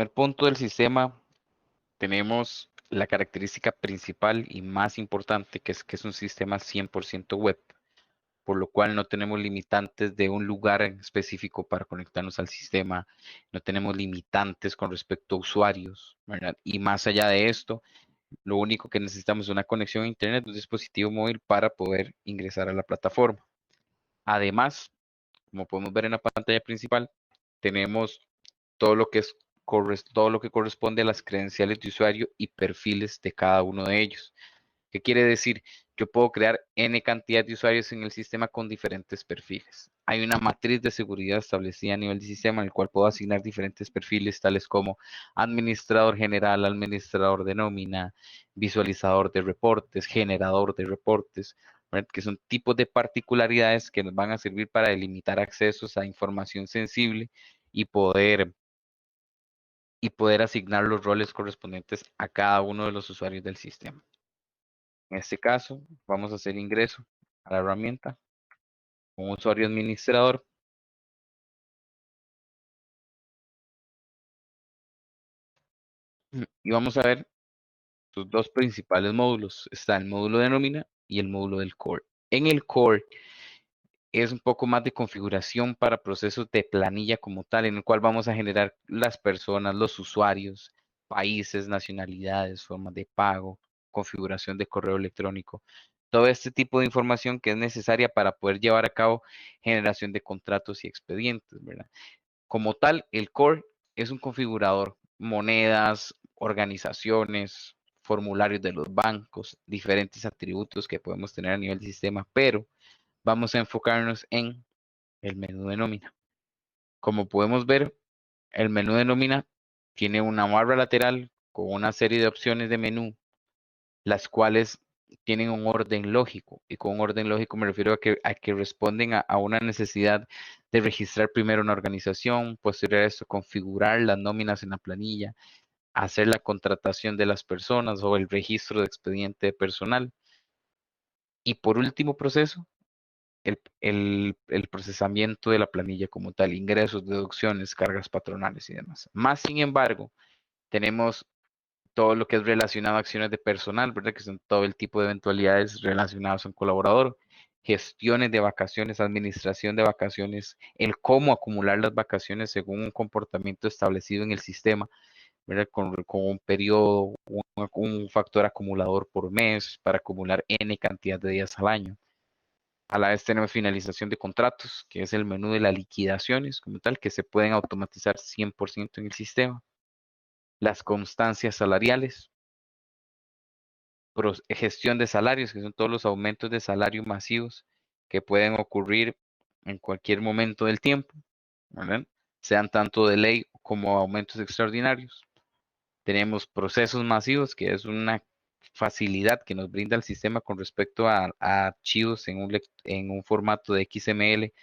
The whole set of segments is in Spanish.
primer punto del sistema tenemos la característica principal y más importante, que es un sistema 100% web, por lo cual no tenemos limitantes de un lugar en específico para conectarnos al sistema, no tenemos limitantes con respecto a usuarios, ¿verdad? Y más allá de esto, lo único que necesitamos es una conexión a Internet de un dispositivo móvil para poder ingresar a la plataforma. Además, como podemos ver en la pantalla principal, tenemos todo lo que es todo lo que corresponde a las credenciales de usuario y perfiles de cada uno de ellos. ¿Qué quiere decir? Yo puedo crear N cantidad de usuarios en el sistema con diferentes perfiles. Hay una matriz de seguridad establecida a nivel del sistema en el cual puedo asignar diferentes perfiles, tales como administrador general, administrador de nómina, visualizador de reportes, generador de reportes, ¿verdad? Que son tipos de particularidades que nos van a servir para delimitar accesos a información sensible y poder asignar los roles correspondientes a cada uno de los usuarios del sistema. En este caso, vamos a hacer ingreso a la herramienta con usuario administrador. Y vamos a ver sus dos principales módulos. Está el módulo de nómina y el módulo del core. En el core es un poco más de configuración para procesos de planilla como tal, en el cual vamos a generar las personas, los usuarios, países, nacionalidades, formas de pago, configuración de correo electrónico, todo este tipo de información que es necesaria para poder llevar a cabo generación de contratos y expedientes, ¿verdad? Como tal, el core es un configurador, monedas, organizaciones, formularios de los bancos, diferentes atributos que podemos tener a nivel del sistema, pero vamos a enfocarnos en el menú de nómina. Como podemos ver, el menú de nómina tiene una barra lateral con una serie de opciones de menú, las cuales tienen un orden lógico. Y con un orden lógico me refiero a que responden a una necesidad de registrar primero una organización, posterior a esto configurar las nóminas en la planilla, hacer la contratación de las personas o el registro de expediente personal. Y por último proceso, el procesamiento de la planilla como tal, ingresos, deducciones, cargas patronales y demás. Más sin embargo, tenemos todo lo que es relacionado a acciones de personal, ¿verdad? Que son todo el tipo de eventualidades relacionadas a un colaborador, gestiones de vacaciones, administración de vacaciones, el cómo acumular las vacaciones según un comportamiento establecido en el sistema, ¿verdad? Con un periodo, un factor acumulador por mes para acumular N cantidad de días al año. A la vez tenemos finalización de contratos, que es el menú de las liquidaciones como tal, que se pueden automatizar 100% en el sistema. Las constancias salariales, gestión de salarios, que son todos los aumentos de salario masivos que pueden ocurrir en cualquier momento del tiempo, ¿verdad? Sean tanto de ley como aumentos extraordinarios. Tenemos procesos masivos, que es una facilidad que nos brinda el sistema con respecto a archivos en un formato de XML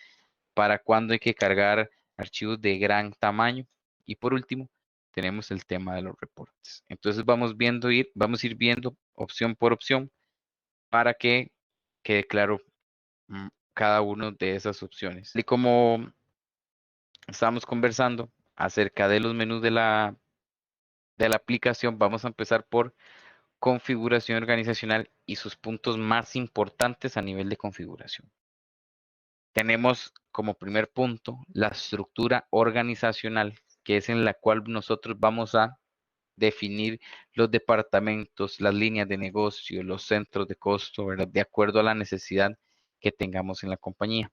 para cuando hay que cargar archivos de gran tamaño. Y por último, tenemos el tema de los reportes. Entonces vamos a ir viendo opción por opción para que quede claro cada una de esas opciones. Y como estamos conversando acerca de los menús de la aplicación, vamos a empezar por configuración organizacional y sus puntos más importantes a nivel de configuración. Tenemos como primer punto la estructura organizacional, que es en la cual nosotros vamos a definir los departamentos, las líneas de negocio, los centros de costo, ¿verdad? De acuerdo a la necesidad que tengamos en la compañía.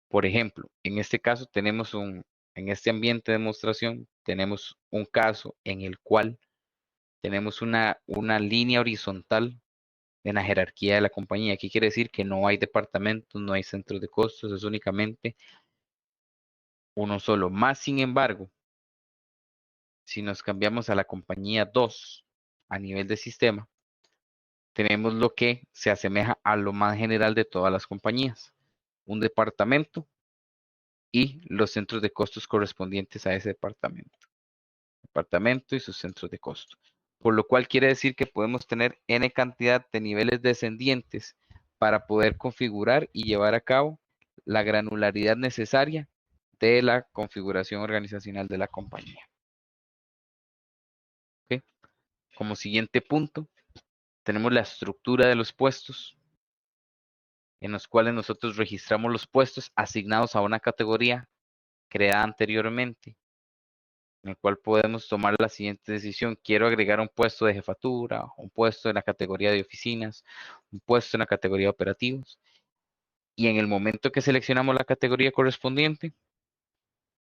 Por ejemplo, en este caso en este ambiente de demostración, tenemos un caso en el cual tenemos una línea horizontal en la jerarquía de la compañía. ¿Qué quiere decir? Que no hay departamentos, no hay centros de costos, es únicamente uno solo. Más sin embargo, si nos cambiamos a la compañía 2 a nivel de sistema, tenemos lo que se asemeja a lo más general de todas las compañías, un departamento y los centros de costos correspondientes a ese departamento y sus centros de costo. Por lo cual quiere decir que podemos tener N cantidad de niveles descendientes para poder configurar y llevar a cabo la granularidad necesaria de la configuración organizacional de la compañía. Como siguiente punto, tenemos la estructura de los puestos, en los cuales nosotros registramos los puestos asignados a una categoría creada anteriormente, en el cual podemos tomar la siguiente decisión. Quiero agregar un puesto de jefatura, un puesto en la categoría de oficinas, un puesto en la categoría de operativos. Y en el momento que seleccionamos la categoría correspondiente,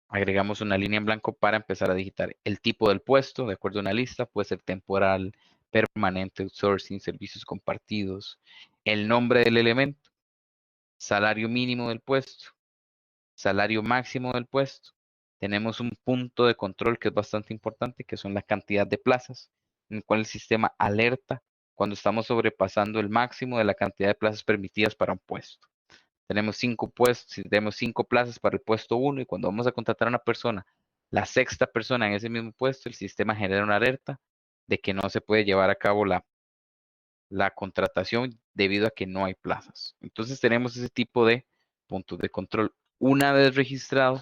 agregamos una línea en blanco para empezar a digitar el tipo del puesto, de acuerdo a una lista, puede ser temporal, permanente, outsourcing, servicios compartidos, el nombre del elemento, salario mínimo del puesto, salario máximo del puesto. Tenemos un punto de control que es bastante importante, que son la cantidad de plazas, en el cual el sistema alerta cuando estamos sobrepasando el máximo de la cantidad de plazas permitidas para un puesto. Tenemos 5 puestos, si tenemos 5 plazas para el puesto 1 y cuando vamos a contratar a una persona, la sexta persona en ese mismo puesto, el sistema genera una alerta de que no se puede llevar a cabo la contratación debido a que no hay plazas. Entonces tenemos ese tipo de puntos de control. Una vez registrado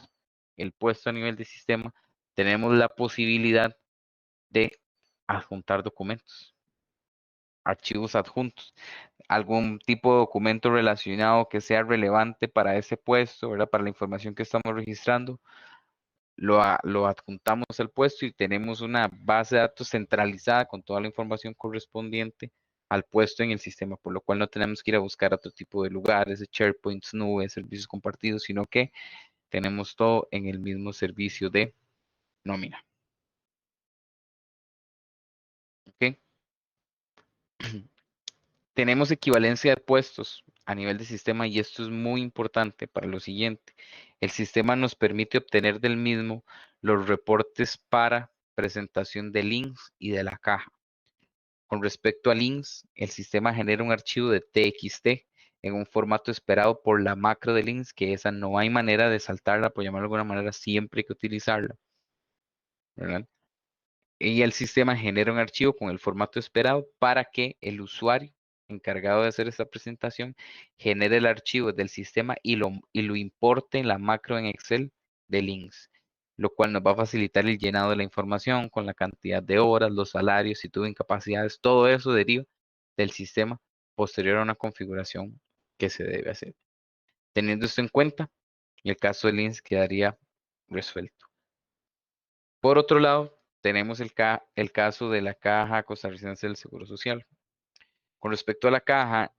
el puesto a nivel de sistema, tenemos la posibilidad de adjuntar documentos, archivos adjuntos, algún tipo de documento relacionado que sea relevante para ese puesto, ¿verdad? Para la información que estamos registrando, lo adjuntamos al puesto y tenemos una base de datos centralizada con toda la información correspondiente al puesto en el sistema, por lo cual no tenemos que ir a buscar otro tipo de lugares, de SharePoint, nubes, servicios compartidos, sino que tenemos todo en el mismo servicio de nómina. ¿Ok? Tenemos equivalencia de puestos a nivel de sistema y esto es muy importante para lo siguiente. El sistema nos permite obtener del mismo los reportes para presentación de links y de la caja. Con respecto a links, el sistema genera un archivo de TXT en un formato esperado por la macro de links, que esa no hay manera de saltarla, por llamarlo de alguna manera, siempre hay que utilizarla, ¿verdad? Y el sistema genera un archivo con el formato esperado para que el usuario encargado de hacer esta presentación genere el archivo del sistema y lo importe en la macro en Excel de links, lo cual nos va a facilitar el llenado de la información con la cantidad de horas, los salarios, si tuvo incapacidades, todo eso deriva del sistema posterior a una configuración que se debe hacer. Teniendo esto en cuenta, el caso de links quedaría resuelto. Por otro lado, tenemos el caso de la Caja Costarricense del Seguro Social. Con respecto a la caja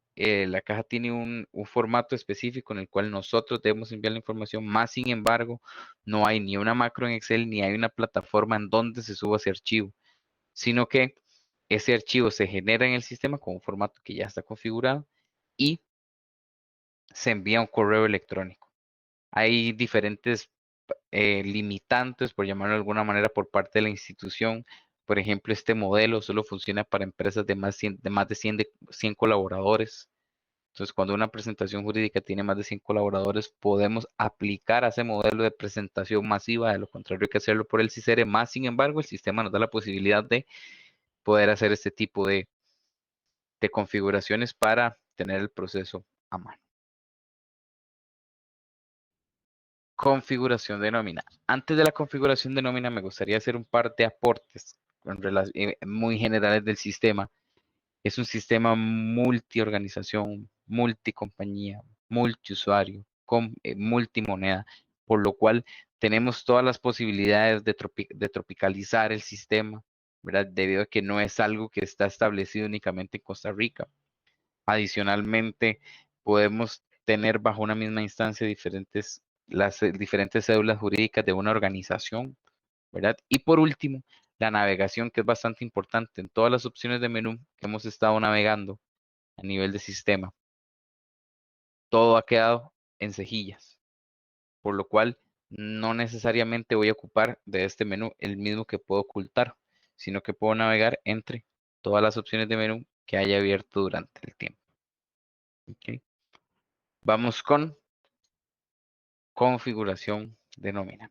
tiene un formato específico en el cual nosotros debemos enviar la información, más sin embargo, no hay ni una macro en Excel ni hay una plataforma en donde se suba ese archivo, sino que ese archivo se genera en el sistema con un formato que ya está configurado y se envía un correo electrónico. Hay diferentes limitantes, por llamarlo de alguna manera, por parte de la institución. Por ejemplo, este modelo solo funciona para empresas de más de 100 colaboradores. Entonces, cuando una presentación jurídica tiene más de 100 colaboradores, podemos aplicar a ese modelo de presentación masiva. De lo contrario, hay que hacerlo por el CICERE. Más, sin embargo, el sistema nos da la posibilidad de poder hacer este tipo de configuraciones para tener el proceso a mano. Configuración de nómina. Antes de la configuración de nómina, me gustaría hacer un par de aportes muy generales del sistema. Es un sistema multiorganización, multicompañía, multiusuario, multimoneda, por lo cual tenemos todas las posibilidades de tropicalizar el sistema, ¿verdad? Debido a que no es algo que está establecido únicamente en Costa Rica. Adicionalmente, podemos tener bajo una misma instancia las diferentes cédulas jurídicas de una organización, ¿verdad? Y por último, la navegación, que es bastante importante. En todas las opciones de menú que hemos estado navegando a nivel de sistema, todo ha quedado en cejillas, por lo cual no necesariamente voy a ocupar de este menú el mismo que puedo ocultar, sino que puedo navegar entre todas las opciones de menú que haya abierto durante el tiempo. ¿Ok? Vamos con configuración de nómina.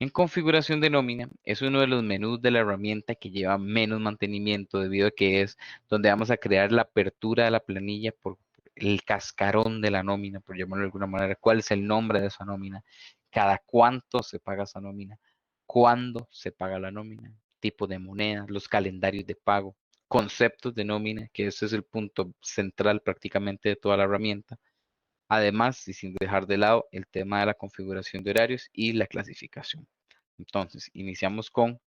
En configuración de nómina es uno de los menús de la herramienta que lleva menos mantenimiento debido a que es donde vamos a crear la apertura de la planilla por el cascarón de la nómina, por llamarlo de alguna manera, cuál es el nombre de esa nómina, cada cuánto se paga esa nómina, cuándo se paga la nómina, tipo de moneda, los calendarios de pago, conceptos de nómina, que ese es el punto central prácticamente de toda la herramienta. Además, y sin dejar de lado, el tema de la configuración de horarios y la clasificación. Entonces, iniciamos con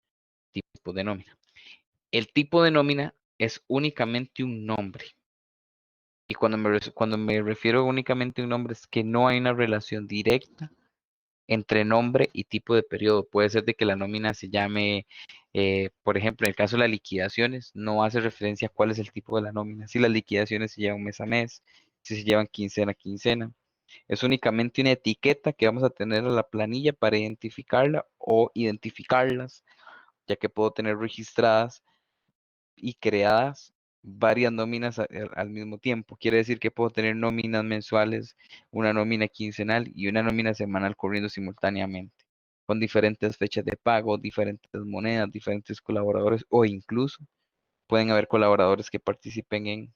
tipo de nómina. El tipo de nómina es únicamente un nombre. Y cuando me refiero únicamente a un nombre, es que no hay una relación directa entre nombre y tipo de periodo. Puede ser de que la nómina se llame, por ejemplo, en el caso de las liquidaciones, no hace referencia a cuál es el tipo de la nómina. Si las liquidaciones se llevan mes a mes, si se llevan quincena a quincena. Es únicamente una etiqueta que vamos a tener en la planilla para identificarla o identificarlas, ya que puedo tener registradas y creadas varias nóminas al mismo tiempo. Quiere decir que puedo tener nóminas mensuales, una nómina quincenal y una nómina semanal corriendo simultáneamente, con diferentes fechas de pago, diferentes monedas, diferentes colaboradores o incluso pueden haber colaboradores que participen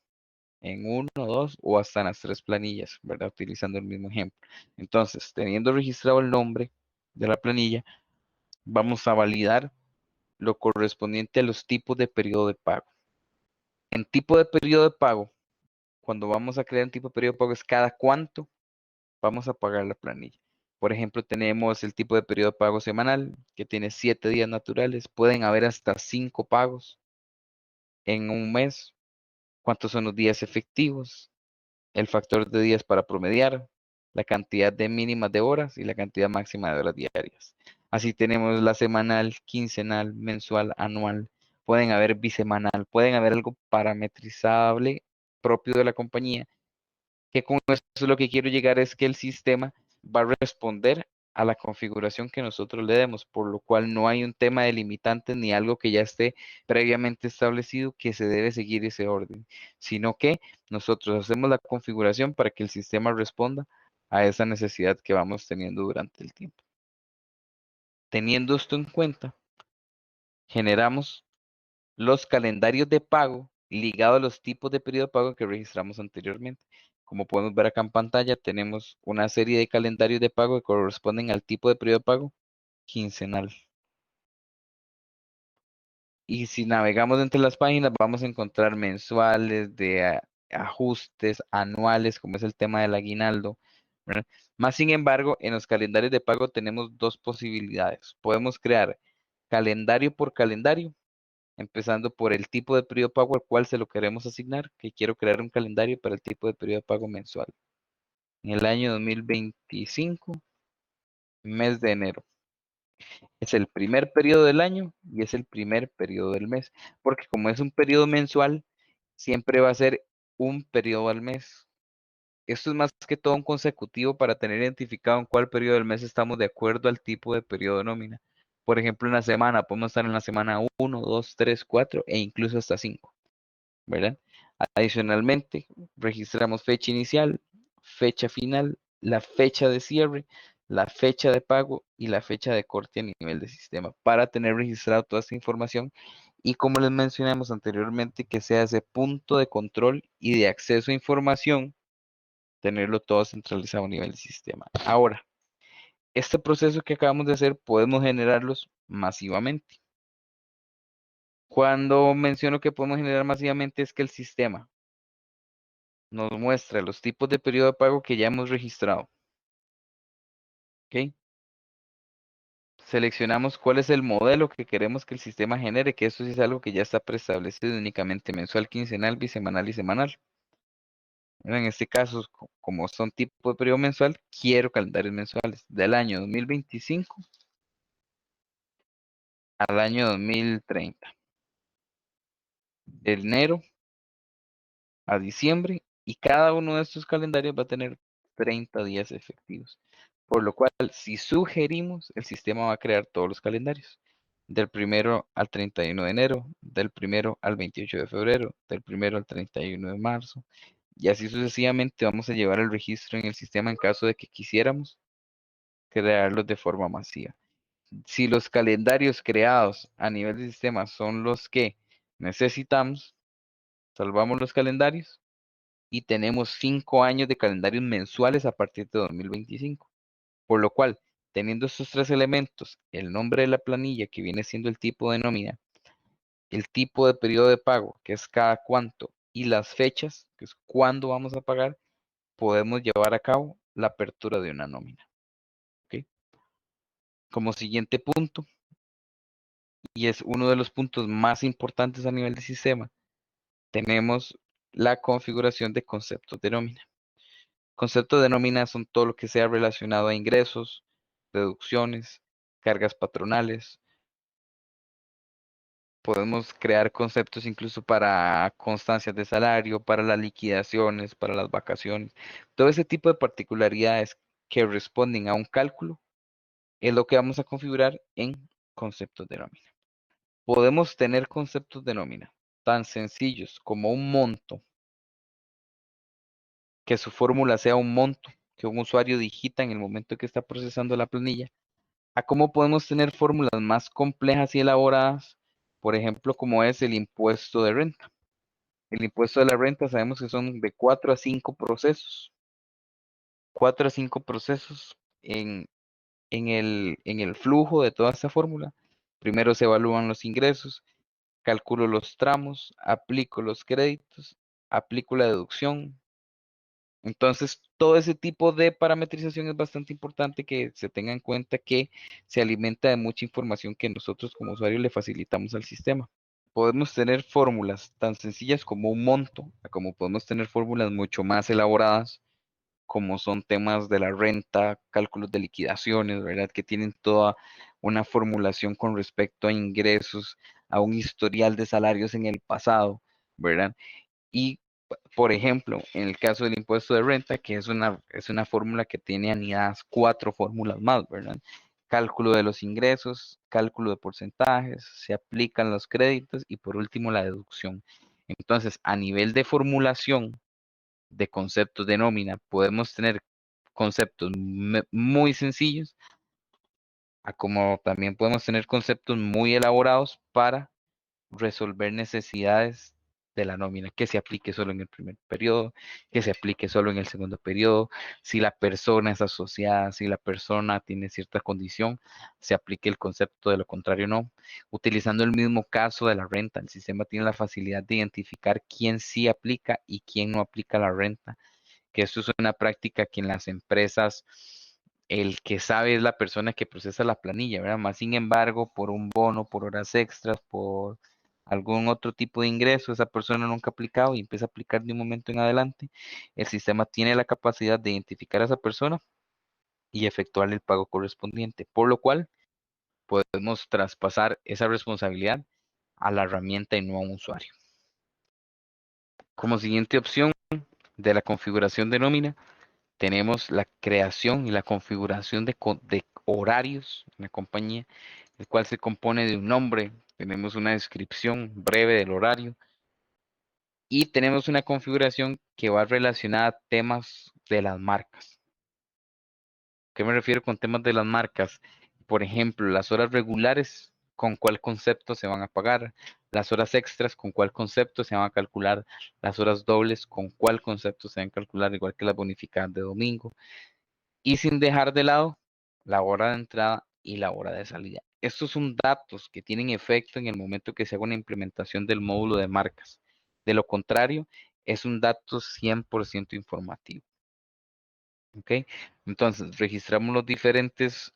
en uno, dos o hasta en las tres planillas, ¿verdad? Utilizando el mismo ejemplo. Entonces, teniendo registrado el nombre de la planilla, vamos a validar lo correspondiente a los tipos de periodo de pago. En tipo de periodo de pago, cuando vamos a crear un tipo de periodo de pago es cada cuánto vamos a pagar la planilla. Por ejemplo, tenemos el tipo de periodo de pago semanal, que tiene 7 días naturales. Pueden haber hasta 5 pagos en un mes. ¿Cuántos son los días efectivos? El factor de días para promediar, la cantidad de mínimas de horas y la cantidad máxima de horas diarias. Así tenemos la semanal, quincenal, mensual, anual. Pueden haber bisemanal, pueden haber algo parametrizable propio de la compañía, que con esto lo que quiero llegar es que el sistema va a responder a la configuración que nosotros le demos, por lo cual no hay un tema de limitantes ni algo que ya esté previamente establecido que se debe seguir ese orden, sino que nosotros hacemos la configuración para que el sistema responda a esa necesidad que vamos teniendo durante el tiempo. Teniendo esto en cuenta, generamos los calendarios de pago ligados a los tipos de periodo de pago que registramos anteriormente. Como podemos ver acá en pantalla, tenemos una serie de calendarios de pago que corresponden al tipo de periodo de pago quincenal. Y si navegamos entre las páginas, vamos a encontrar mensuales, de ajustes, anuales, como es el tema del aguinaldo, ¿verdad? Más sin embargo, en los calendarios de pago tenemos dos posibilidades. Podemos crear calendario por calendario, empezando por el tipo de periodo de pago al cual se lo queremos asignar, que quiero crear un calendario para el tipo de periodo de pago mensual. En el año 2025, mes de enero. Es el primer periodo del año y es el primer periodo del mes, porque como es un periodo mensual, siempre va a ser un periodo al mes. Esto es más que todo un consecutivo para tener identificado en cuál periodo del mes estamos de acuerdo al tipo de periodo de nómina. Por ejemplo, en la semana, podemos estar en la semana 1, 2, 3, 4 e incluso hasta 5. ¿Verdad? Adicionalmente, registramos fecha inicial, fecha final, la fecha de cierre, la fecha de pago y la fecha de corte a nivel de sistema para tener registrado toda esta información y como les mencionamos anteriormente, que sea ese punto de control y de acceso a información, tenerlo todo centralizado a nivel de sistema. Ahora, este proceso que acabamos de hacer podemos generarlos masivamente. Cuando menciono que podemos generar masivamente es que el sistema nos muestra los tipos de periodo de pago que ya hemos registrado. ¿Ok? Seleccionamos cuál es el modelo que queremos que el sistema genere, que eso sí es algo que ya está preestablecido únicamente mensual, quincenal, bisemanal y semanal. En este caso, como son tipo de periodo mensual, quiero calendarios mensuales del año 2025 al año 2030, de enero a diciembre, y cada uno de estos calendarios va a tener 30 días efectivos. Por lo cual, si sugerimos, el sistema va a crear todos los calendarios. Del primero al 31 de enero, del primero al 28 de febrero, del primero al 31 de marzo. Y así sucesivamente vamos a llevar el registro en el sistema en caso de que quisiéramos crearlos de forma masiva. Si los calendarios creados a nivel de sistema son los que necesitamos, salvamos los calendarios y tenemos 5 años de calendarios mensuales a partir de 2025. Por lo cual, teniendo estos tres elementos, el nombre de la planilla que viene siendo el tipo de nómina el tipo de periodo de pago, que es cada cuánto, y las fechas, que es cuándo vamos a pagar, podemos llevar a cabo la apertura de una nómina. ¿Ok? Como siguiente punto, y es uno de los puntos más importantes a nivel de sistema, tenemos la configuración de conceptos de nómina. Conceptos de nómina son todo lo que sea relacionado a ingresos, deducciones, cargas patronales. Podemos crear conceptos incluso para constancias de salario, para las liquidaciones, para las vacaciones. Todo ese tipo de particularidades que responden a un cálculo es lo que vamos a configurar en conceptos de nómina. Podemos tener conceptos de nómina tan sencillos como un monto, que su fórmula sea un monto que un usuario digita en el momento que está procesando la planilla, a cómo podemos tener fórmulas más complejas y elaboradas, por ejemplo, como es el impuesto de renta. El impuesto de la renta sabemos que son de 4 a 5 procesos. 4 a 5 procesos en el flujo de toda esta fórmula. Primero se evalúan los ingresos, calculo los tramos, aplico los créditos, aplico la deducción. Entonces, todo ese tipo de parametrización es bastante importante que se tenga en cuenta que se alimenta de mucha información que nosotros como usuarios le facilitamos al sistema. Podemos tener fórmulas tan sencillas como un monto, como podemos tener fórmulas mucho más elaboradas, como son temas de la renta, cálculos de liquidaciones, ¿verdad? Que tienen toda una formulación con respecto a ingresos, a un historial de salarios en el pasado, ¿verdad? Y, por ejemplo, en el caso del impuesto de renta, que es una fórmula que tiene anidadas 4 fórmulas más, ¿verdad? Cálculo de los ingresos, cálculo de porcentajes, se aplican los créditos y por último la deducción. Entonces, a nivel de formulación de conceptos de nómina, podemos tener conceptos muy sencillos, a como también podemos tener conceptos muy elaborados para resolver necesidades de la nómina, que se aplique solo en el primer periodo, que se aplique solo en el segundo periodo, si la persona es asociada, si la persona tiene cierta condición, se aplique el concepto, de lo contrario no. Utilizando el mismo caso de la renta, el sistema tiene la facilidad de identificar quién sí aplica y quién no aplica la renta, que esto es una práctica que en las empresas el que sabe es la persona que procesa la planilla, ¿verdad? Más sin embargo, por un bono, por horas extras, por algún otro tipo de ingreso, esa persona nunca ha aplicado y empieza a aplicar de un momento en adelante, el sistema tiene la capacidad de identificar a esa persona y efectuarle el pago correspondiente, por lo cual podemos traspasar esa responsabilidad a la herramienta y no a un usuario. Como siguiente opción de la configuración de nómina, tenemos la creación y la configuración de horarios en la compañía, el cual se compone de un nombre, tenemos una descripción breve del horario y tenemos una configuración que va relacionada a temas de las marcas. ¿Qué me refiero con temas de las marcas? Por ejemplo, las horas regulares, ¿con cuál concepto se van a pagar? Las horas extras, ¿con cuál concepto se van a calcular? Las horas dobles, ¿con cuál concepto se van a calcular? Igual que las bonificadas de domingo. Y sin dejar de lado la hora de entrada y la hora de salida. Estos son datos que tienen efecto en el momento que se haga una implementación del módulo de marcas. De lo contrario, es un dato 100% informativo. ¿Ok? Entonces, registramos los diferentes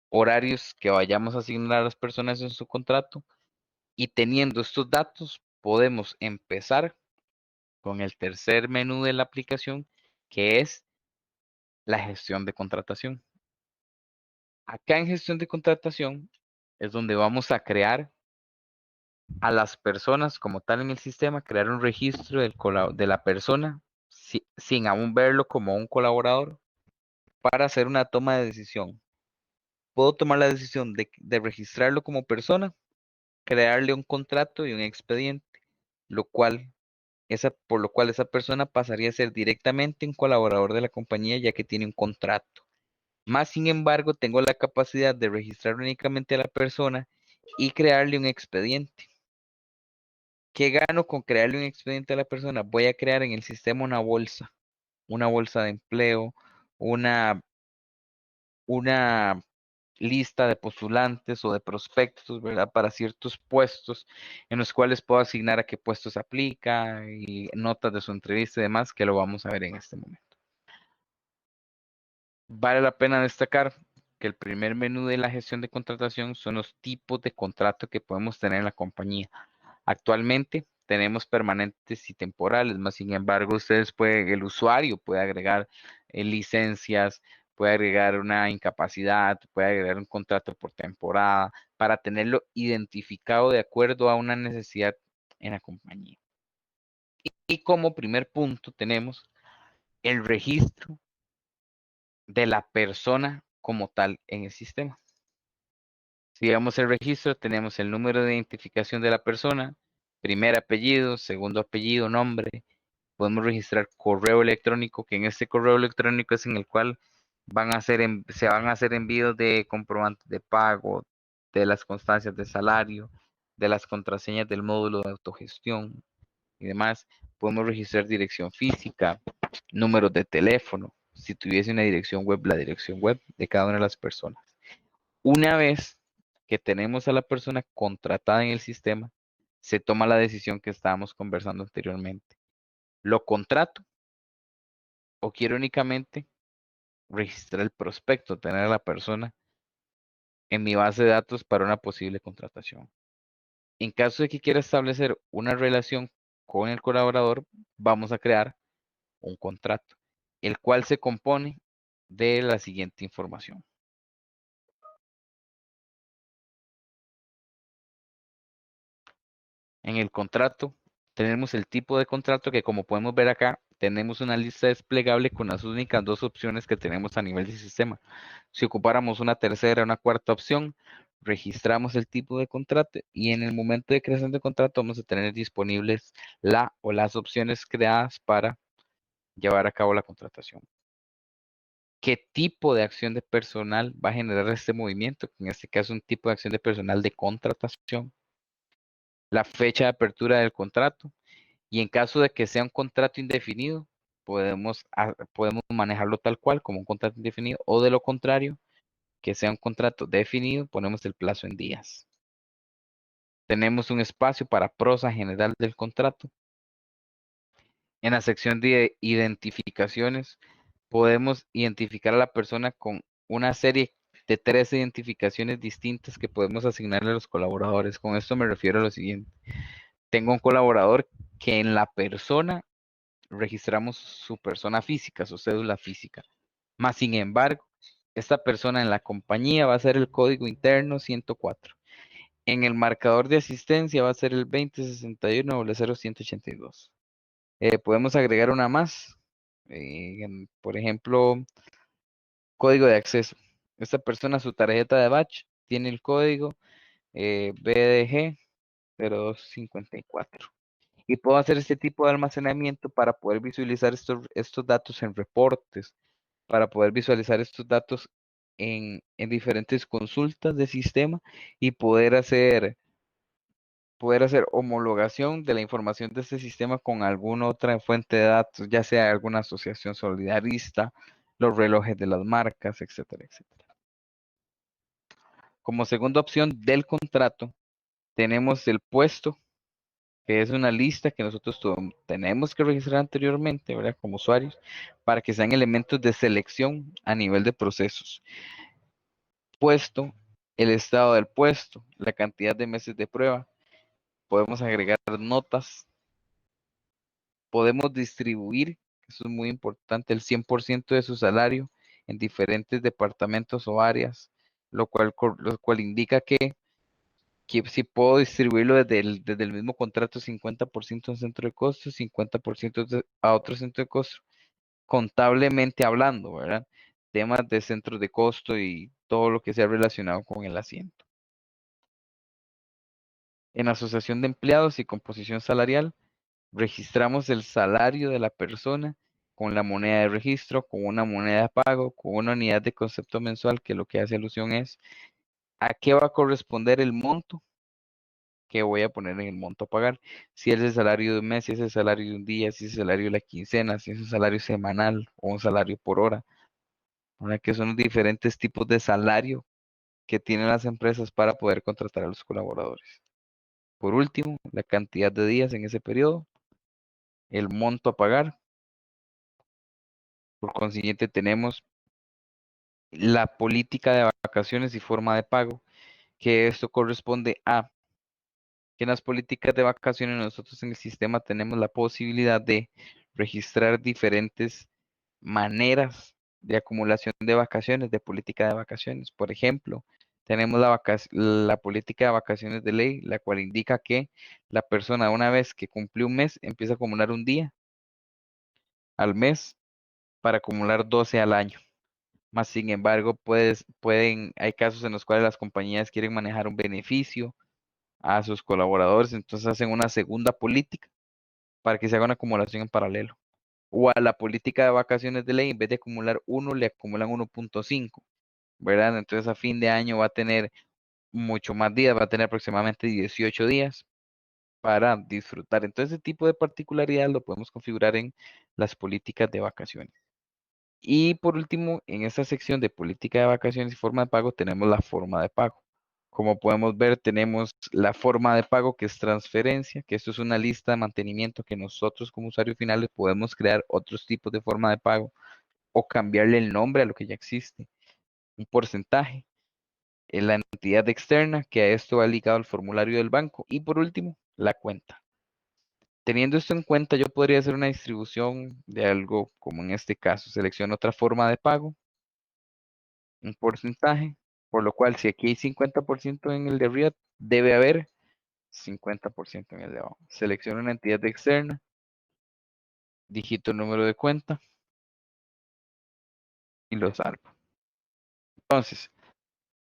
horarios que vayamos a asignar a las personas en su contrato y teniendo estos datos, podemos empezar con el tercer menú de la aplicación, que es la gestión de contratación. Acá en gestión de contratación es donde vamos a crear a las personas como tal en el sistema, crear un registro de la persona sin aún verlo como un colaborador para hacer una toma de decisión. Puedo tomar la decisión de registrarlo como persona, crearle un contrato y un expediente, por lo cual esa persona pasaría a ser directamente un colaborador de la compañía ya que tiene un contrato. Más sin embargo, tengo la capacidad de registrar únicamente a la persona y crearle un expediente. ¿Qué gano con crearle un expediente a la persona? Voy a crear en el sistema una bolsa de empleo, una, una lista de postulantes o de prospectos, ¿verdad? Para ciertos puestos en los cuales puedo asignar a qué puestos aplica y notas de su entrevista y demás, que lo vamos a ver en este momento. Vale la pena destacar que el primer menú de la gestión de contratación son los tipos de contrato que podemos tener en la compañía. Actualmente tenemos permanentes y temporales, más sin embargo, el usuario puede agregar licencias, puede agregar una incapacidad, puede agregar un contrato por temporada para tenerlo identificado de acuerdo a una necesidad en la compañía. Y como primer punto tenemos el registro de la persona como tal en el sistema. Si vemos el registro, tenemos el número de identificación de la persona, primer apellido, segundo apellido, nombre. Podemos registrar correo electrónico, que en este correo electrónico es en el cual se van a hacer envíos de comprobantes de pago, de las constancias de salario, de las contraseñas del módulo de autogestión y demás. Podemos registrar dirección física, números de teléfono, si tuviese una dirección web, la dirección web de cada una de las personas. Una vez que tenemos a la persona contratada en el sistema, se toma la decisión que estábamos conversando anteriormente. ¿Lo contrato o quiero únicamente registrar el prospecto, tener a la persona en mi base de datos para una posible contratación? En caso de que quiera establecer una relación con el colaborador, vamos a crear un contrato, el cual se compone de la siguiente información. En el contrato tenemos el tipo de contrato que, como podemos ver acá, tenemos una lista desplegable con las únicas dos opciones que tenemos a nivel de sistema. Si ocupáramos una tercera o una cuarta opción, registramos el tipo de contrato y en el momento de creación de contrato vamos a tener disponibles la o las opciones creadas para llevar a cabo la contratación. ¿Qué tipo de acción de personal va a generar este movimiento? En este caso, un tipo de acción de personal de contratación. La fecha de apertura del contrato. Y en caso de que sea un contrato indefinido, podemos manejarlo tal cual como un contrato indefinido, o de lo contrario, que sea un contrato definido, ponemos el plazo en días. Tenemos un espacio para prosa general del contrato. En la sección de identificaciones, podemos identificar a la persona con una serie de 3 identificaciones distintas que podemos asignarle a los colaboradores. Con esto me refiero a lo siguiente. Tengo un colaborador que en la persona registramos su persona física, su cédula física. Más sin embargo, esta persona en la compañía va a ser el código interno 104. En el marcador de asistencia va a ser el 2061-00182. Podemos agregar una más. Por ejemplo, código de acceso. Esta persona, su tarjeta de batch, tiene el código BDG 0254. Y puedo hacer este tipo de almacenamiento para poder visualizar estos datos en reportes, para poder visualizar estos datos en diferentes consultas de sistema y poder hacer homologación de la información de este sistema con alguna otra fuente de datos, ya sea alguna asociación solidarista, los relojes de las marcas, etcétera, etcétera. Como segunda opción del contrato, tenemos el puesto, que es una lista que nosotros tenemos que registrar anteriormente, ¿verdad? Como usuarios, para que sean elementos de selección a nivel de procesos. Puesto, el estado del puesto, la cantidad de meses de prueba. Podemos agregar notas. Podemos distribuir, eso es muy importante, el 100% de su salario en diferentes departamentos o áreas, lo cual indica que si puedo distribuirlo desde el mismo contrato, 50% a un centro de costos, 50% a otro centro de costos, contablemente hablando, ¿verdad? Temas de centros de costo y todo lo que sea relacionado con el asiento. En asociación de empleados y composición salarial, registramos el salario de la persona con la moneda de registro, con una moneda de pago, con una unidad de concepto mensual, que lo que hace alusión es a qué va a corresponder el monto que voy a poner en el monto a pagar. Si es el salario de un mes, si es el salario de un día, si es el salario de la quincena, si es un salario semanal o un salario por hora. ¿Verdad? Que son los diferentes tipos de salario que tienen las empresas para poder contratar a los colaboradores. Por último, la cantidad de días en ese periodo, el monto a pagar. Por consiguiente, tenemos la política de vacaciones y forma de pago, que esto corresponde a que en las políticas de vacaciones nosotros en el sistema tenemos la posibilidad de registrar diferentes maneras de acumulación de vacaciones, de política de vacaciones. Por ejemplo, tenemos la política de vacaciones de ley, la cual indica que la persona una vez que cumple un mes empieza a acumular un día al mes para acumular 12 al año. Más sin embargo, hay casos en los cuales las compañías quieren manejar un beneficio a sus colaboradores, entonces hacen una segunda política para que se haga una acumulación en paralelo. O a la política de vacaciones de ley, en vez de acumular uno, le acumulan 1.5, ¿verdad? Entonces a fin de año va a tener mucho más días, va a tener aproximadamente 18 días para disfrutar. Entonces ese tipo de particularidad lo podemos configurar en las políticas de vacaciones. Y por último, en esta sección de política de vacaciones y forma de pago, tenemos la forma de pago. Como podemos ver, tenemos la forma de pago que es transferencia, que esto es una lista de mantenimiento que nosotros como usuarios finales podemos crear otros tipos de forma de pago o cambiarle el nombre a lo que ya existe. Un porcentaje, en la entidad externa, que a esto va ligado al formulario del banco. Y por último, la cuenta. Teniendo esto en cuenta, yo podría hacer una distribución de algo como en este caso. Selecciono otra forma de pago, un porcentaje, por lo cual si aquí hay 50% en el de arriba, debe haber 50% en el de abajo. Selecciono una entidad externa, digito el número de cuenta y lo salvo. Entonces,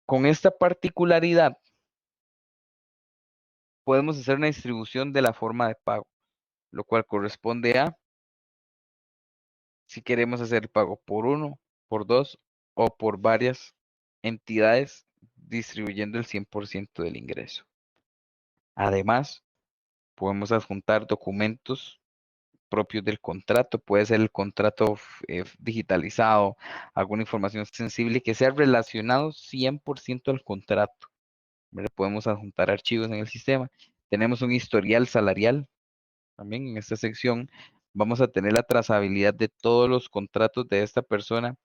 con esta particularidad, podemos hacer una distribución de la forma de pago, lo cual corresponde a si queremos hacer el pago por uno, por dos o por varias entidades distribuyendo el 100% del ingreso. Además, podemos adjuntar documentos propios del contrato, puede ser el contrato digitalizado, alguna información sensible que sea relacionado 100% al contrato. ¿Verdad? Podemos adjuntar archivos en el sistema. Tenemos un historial salarial. También en esta sección vamos a tener la trazabilidad de todos los contratos de esta persona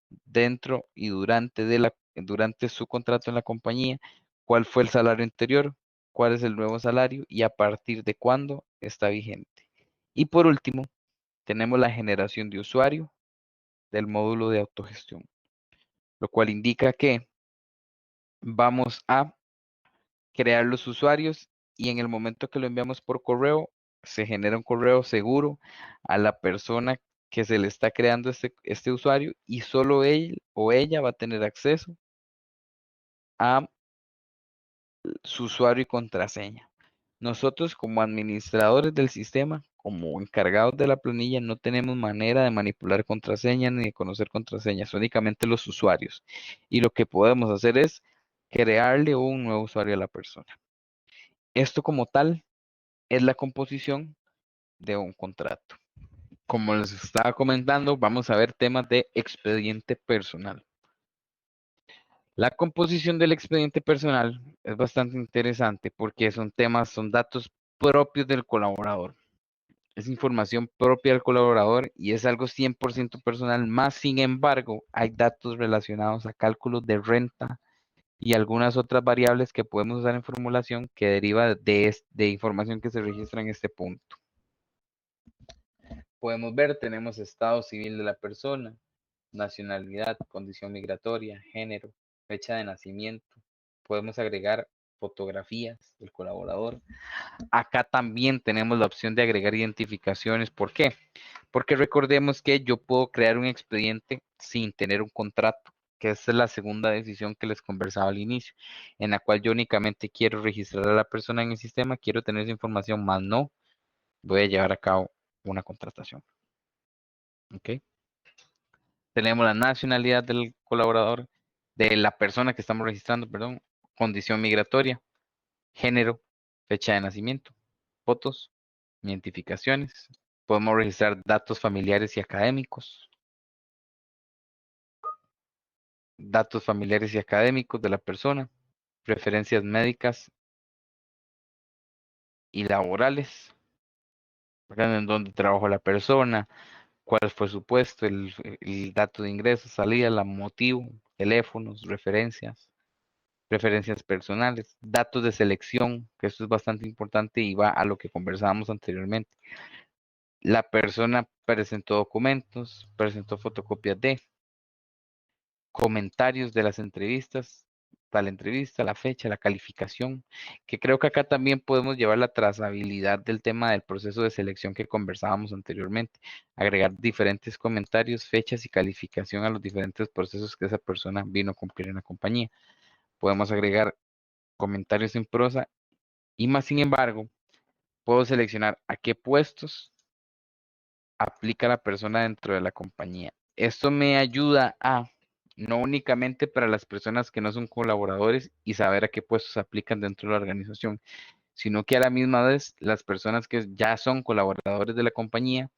dentro y durante su contrato en la compañía, cuál fue el salario anterior, cuál es el nuevo salario y a partir de cuándo está vigente. Y por último, tenemos la generación de usuario del módulo de autogestión, lo cual indica que vamos a crear los usuarios y en el momento que lo enviamos por correo, se genera un correo seguro a la persona que se le está creando este usuario y solo él o ella va a tener acceso a su usuario y contraseña. Nosotros como administradores del sistema, como encargados de la planilla, no tenemos manera de manipular contraseñas ni de conocer contraseñas, únicamente los usuarios. Y lo que podemos hacer es crearle un nuevo usuario a la persona. Esto como tal es la composición de un contrato. Como les estaba comentando, vamos a ver temas de expediente personal. La composición del expediente personal es bastante interesante porque son datos propios del colaborador. Es información propia del colaborador y es algo 100% personal, más sin embargo, hay datos relacionados a cálculos de renta y algunas otras variables que podemos usar en formulación que deriva de información que se registra en este punto. Podemos ver, tenemos estado civil de la persona, nacionalidad, condición migratoria, género, fecha de nacimiento. Podemos agregar fotografías del colaborador. Acá también tenemos la opción de agregar identificaciones. ¿Por qué? Porque recordemos que yo puedo crear un expediente sin tener un contrato, que esa es la segunda decisión que les conversaba al inicio, en la cual yo únicamente quiero registrar a la persona en el sistema, quiero tener esa información, más no voy a llevar a cabo una contratación. ¿Ok? Tenemos la nacionalidad del colaborador, de la persona que estamos registrando, perdón, condición migratoria, género, fecha de nacimiento, fotos, identificaciones. Podemos registrar datos familiares y académicos, datos familiares y académicos de la persona, preferencias médicas y laborales, ¿verdad? En dónde trabajó la persona, cuál fue su puesto, el dato de ingreso, salida, la motivo, teléfonos, referencias, preferencias personales, datos de selección, que esto es bastante importante y va a lo que conversábamos anteriormente. La persona presentó documentos, presentó fotocopias de comentarios de las entrevistas, tal entrevista, la fecha, la calificación, que creo que acá también podemos llevar la trazabilidad del tema del proceso de selección que conversábamos anteriormente, agregar diferentes comentarios, fechas y calificación a los diferentes procesos que esa persona vino a cumplir en la compañía. Podemos agregar comentarios en prosa y más sin embargo, puedo seleccionar a qué puestos aplica la persona dentro de la compañía. Esto me ayuda a, no únicamente para las personas que no son colaboradores y saber a qué puestos aplican dentro de la organización, sino que a la misma vez las personas que ya son colaboradores de la compañía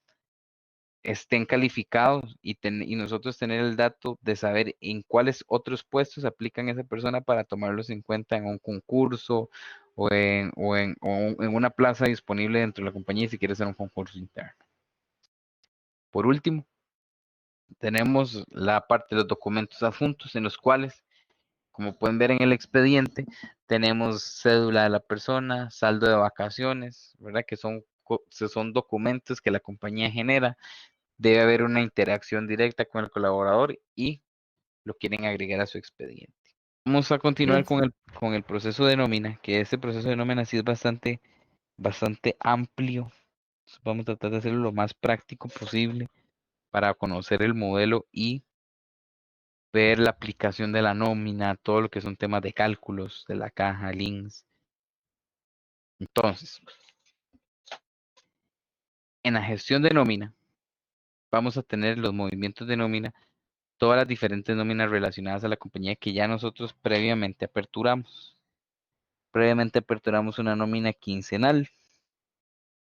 estén calificados y nosotros tener el dato de saber en cuáles otros puestos aplican esa persona para tomarlos en cuenta en un concurso o en una plaza disponible dentro de la compañía si quiere hacer un concurso interno. Por último, tenemos la parte de los documentos adjuntos en los cuales, como pueden ver en el expediente, tenemos cédula de la persona, saldo de vacaciones, ¿verdad? Que son documentos que la compañía genera. Debe haber una interacción directa con el colaborador y lo quieren agregar a su expediente. Vamos a continuar Es, con el proceso de nómina, que este proceso de nómina sí es bastante amplio. Vamos a tratar de hacerlo lo más práctico posible para conocer el modelo y ver la aplicación de la nómina, todo lo que son temas de cálculos de la caja, links. Entonces, en la gestión de nómina, vamos a tener los movimientos de nómina, todas las diferentes nóminas relacionadas a la compañía que ya nosotros previamente aperturamos. Previamente aperturamos una nómina quincenal,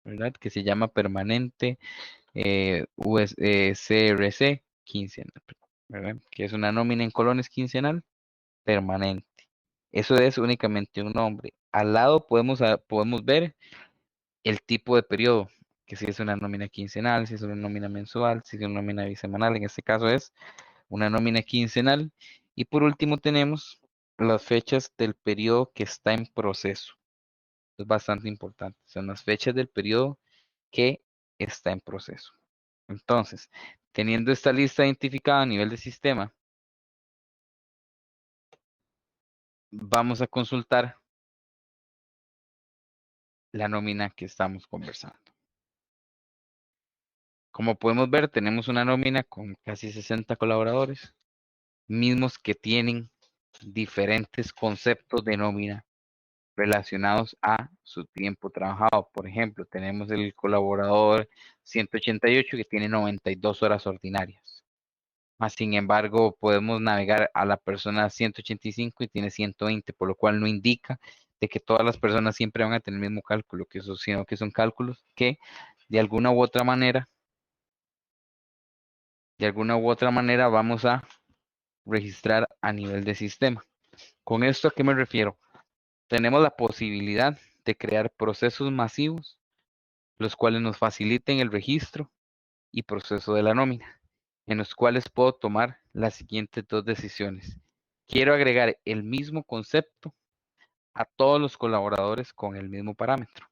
¿verdad? Que se llama permanente CRC quincenal, ¿verdad? Que es una nómina en colones quincenal permanente. Eso es únicamente un nombre. Al lado podemos ver el tipo de periodo, que si es una nómina quincenal, si es una nómina mensual, si es una nómina bisemanal, en este caso es una nómina quincenal. Y por último tenemos las fechas del periodo que está en proceso. Es bastante importante. Son las fechas del periodo que está en proceso. Entonces, teniendo esta lista identificada a nivel de sistema, vamos a consultar la nómina que estamos conversando. Como podemos ver, tenemos una nómina con casi 60 colaboradores, mismos que tienen diferentes conceptos de nómina relacionados a su tiempo trabajado. Por ejemplo, tenemos el colaborador 188 que tiene 92 horas ordinarias. Más sin embargo, podemos navegar a la persona 185 y tiene 120, por lo cual no indica de que todas las personas siempre van a tener el mismo cálculo, sino que son cálculos que de alguna u otra manera, vamos a registrar a nivel de sistema. ¿Con esto a qué me refiero? Tenemos la posibilidad de crear procesos masivos, los cuales nos faciliten el registro y proceso de la nómina, en los cuales puedo tomar las siguientes dos decisiones. Quiero agregar el mismo concepto a todos los colaboradores con el mismo parámetro.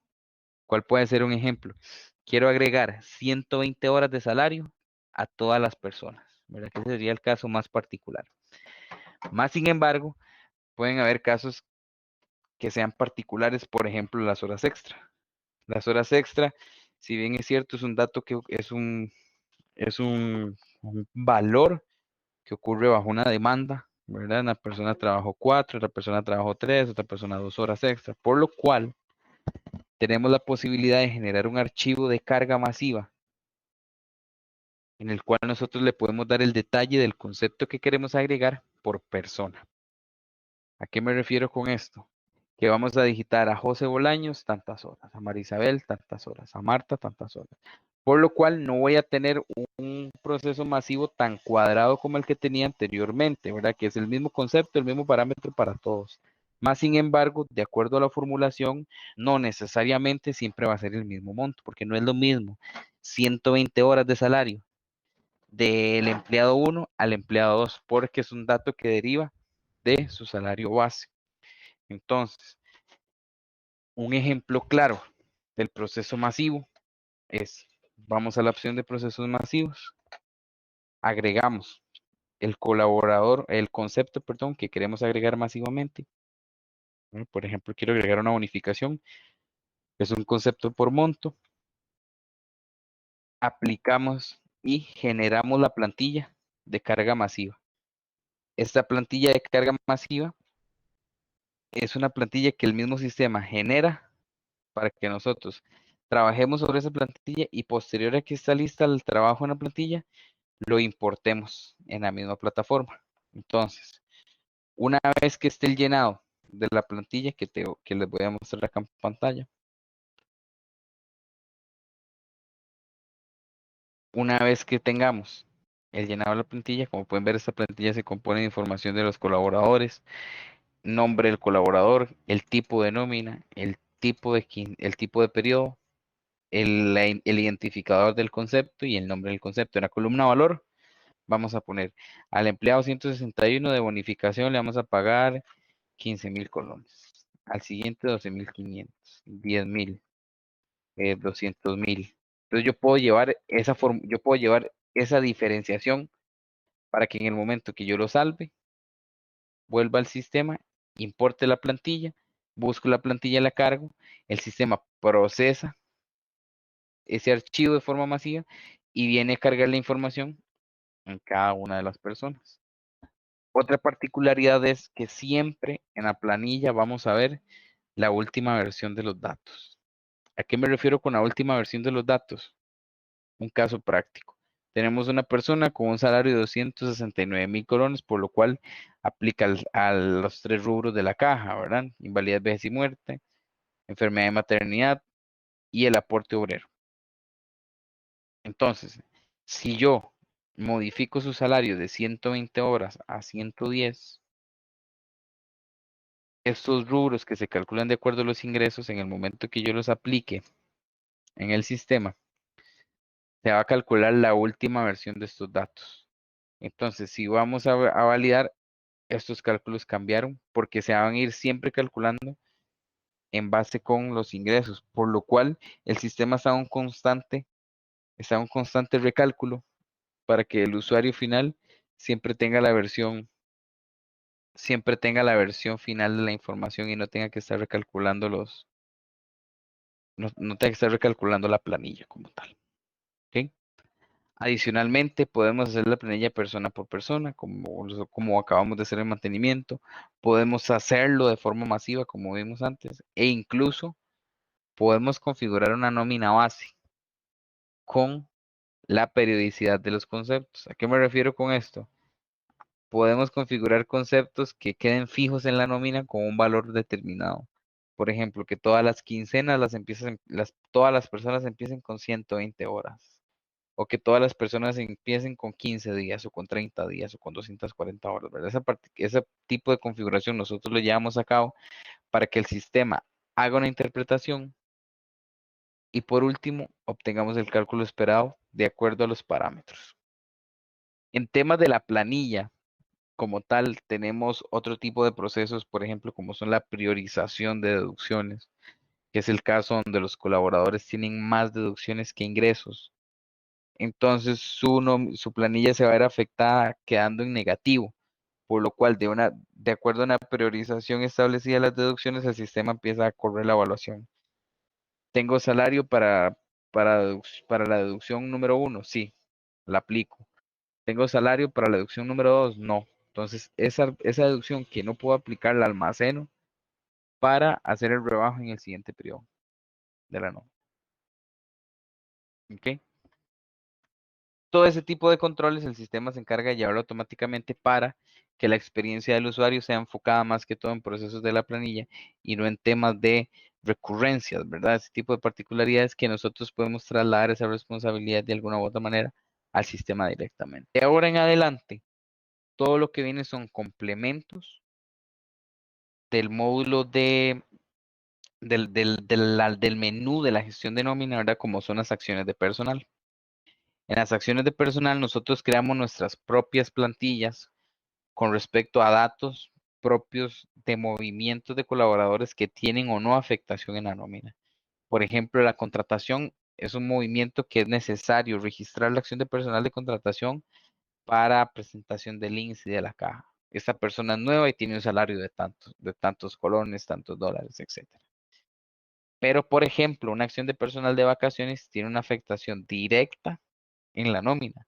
¿Cuál puede ser un ejemplo? Quiero agregar 120 horas de salario a todas las personas, ¿verdad? Que sería el caso más particular. Más sin embargo, pueden haber casos que sean particulares, por ejemplo, las horas extra. Las horas extra, si bien es cierto, es un dato que es un valor que ocurre bajo una demanda, ¿verdad? Una persona trabajó 4, otra persona trabajó 3, otra persona 2 horas extra, por lo cual tenemos la posibilidad de generar un archivo de carga masiva en el cual nosotros le podemos dar el detalle del concepto que queremos agregar por persona. ¿A qué me refiero con esto? Que vamos a digitar a José Bolaños tantas horas, a Marisabel tantas horas, a Marta tantas horas, por lo cual no voy a tener un proceso masivo tan cuadrado como el que tenía anteriormente, ¿verdad? Que es el mismo concepto, el mismo parámetro para todos. Más sin embargo, de acuerdo a la formulación, no necesariamente siempre va a ser el mismo monto, porque no es lo mismo 120 horas de salario del empleado uno al empleado 2, porque es un dato que deriva de su salario base. Entonces, un ejemplo claro del proceso masivo es, vamos a la opción de procesos masivos, agregamos el colaborador, el concepto, perdón, que queremos agregar masivamente. Por ejemplo, quiero agregar una bonificación, que es un concepto por monto. Aplicamos y generamos la plantilla de carga masiva. Esta plantilla de carga masiva es una plantilla que el mismo sistema genera para que nosotros trabajemos sobre esa plantilla y posterior a que está lista el trabajo en la plantilla, lo importemos en la misma plataforma. Entonces, una vez que esté el llenado de la plantilla que les voy a mostrar acá en pantalla, una vez que tengamos el llenado de la plantilla, como pueden ver, esta plantilla se compone de información de los colaboradores, nombre del colaborador, el tipo de nómina, el tipo de periodo, el identificador del concepto y el nombre del concepto. En la columna valor vamos a poner al empleado 161 de bonificación le vamos a pagar 15.000 colones. Al siguiente 12.500, 10.000, 200.000. Entonces yo puedo llevar esa diferenciación para que en el momento que yo lo salve, vuelva al sistema, importe la plantilla, busco la plantilla, la cargo, el sistema procesa ese archivo de forma masiva y viene a cargar la información en cada una de las personas. Otra particularidad es que siempre en la planilla vamos a ver la última versión de los datos. ¿A qué me refiero con la última versión de los datos? Un caso práctico. Tenemos una persona con un salario de 269.000 colones, por lo cual aplica a los tres rubros de la caja, ¿verdad? Invalidez, vejez y muerte, enfermedad y maternidad y el aporte obrero. Entonces, si yo modifico su salario de 120 horas a 110, estos rubros que se calculan de acuerdo a los ingresos, en el momento que yo los aplique en el sistema, se va a calcular la última versión de estos datos. Entonces, si vamos a validar, estos cálculos cambiaron porque se van a ir siempre calculando en base con los ingresos, por lo cual el sistema está en un constante recálculo para que el usuario final siempre tenga siempre tenga la versión final de la información y no tenga que estar recalculando no tenga que estar recalculando la planilla como tal. ¿Ok? Adicionalmente, podemos hacer la planilla persona por persona, como acabamos de hacer el mantenimiento. Podemos hacerlo de forma masiva, como vimos antes, e incluso podemos configurar una nómina base con la periodicidad de los conceptos. ¿A qué me refiero con esto? Podemos configurar conceptos que queden fijos en la nómina con un valor determinado. Por ejemplo, que todas las quincenas todas las personas empiecen con 120 horas. O que todas las personas empiecen con 15 días o con 30 días o con 240 horas, ¿verdad? Ese tipo de configuración nosotros lo llevamos a cabo para que el sistema haga una interpretación y por último obtengamos el cálculo esperado de acuerdo a los parámetros. En temas de la planilla, como tal, tenemos otro tipo de procesos, por ejemplo, como son la priorización de deducciones, que es el caso donde los colaboradores tienen más deducciones que ingresos. Entonces su planilla se va a ver afectada quedando en negativo, por lo cual de acuerdo a una priorización establecida de las deducciones, el sistema empieza a correr la evaluación. ¿Tengo salario para la deducción número uno? Sí, la aplico. ¿Tengo salario para la deducción número dos? No. Entonces, esa deducción que no puedo aplicar la almaceno para hacer el rebajo en el siguiente periodo de la nómina. ¿Ok? Todo ese tipo de controles el sistema se encarga de llevarlo automáticamente para que la experiencia del usuario sea enfocada más que todo en procesos de la planilla y no en temas de recurrencias, ¿verdad? Ese tipo de particularidades que nosotros podemos trasladar esa responsabilidad de alguna u otra manera al sistema directamente. De ahora en adelante, todo lo que viene son complementos del módulo del menú de la gestión de nómina, ¿verdad? Como son las acciones de personal. En las acciones de personal, nosotros creamos nuestras propias plantillas con respecto a datos propios de movimientos de colaboradores que tienen o no afectación en la nómina. Por ejemplo, la contratación es un movimiento que es necesario registrar la acción de personal de contratación para presentación del índice de la caja. Esta persona es nueva y tiene un salario de tantos colones, tantos dólares, etcétera. Pero, por ejemplo, una acción de personal de vacaciones tiene una afectación directa en la nómina,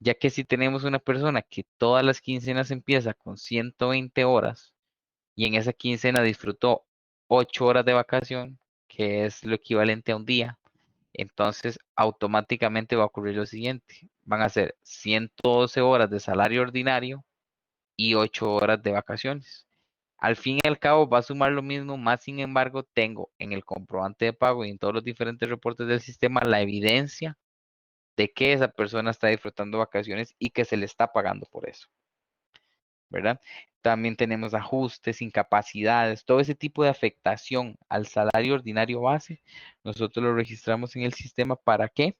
ya que si tenemos una persona que todas las quincenas empieza con 120 horas y en esa quincena disfrutó 8 horas de vacación, que es lo equivalente a un día, entonces automáticamente va a ocurrir lo siguiente. Van a ser 112 horas de salario ordinario y 8 horas de vacaciones. Al fin y al cabo va a sumar lo mismo, más sin embargo tengo en el comprobante de pago y en todos los diferentes reportes del sistema la evidencia de que esa persona está disfrutando vacaciones y que se le está pagando por eso, ¿verdad? También tenemos ajustes, incapacidades, todo ese tipo de afectación al salario ordinario base, nosotros lo registramos en el sistema para que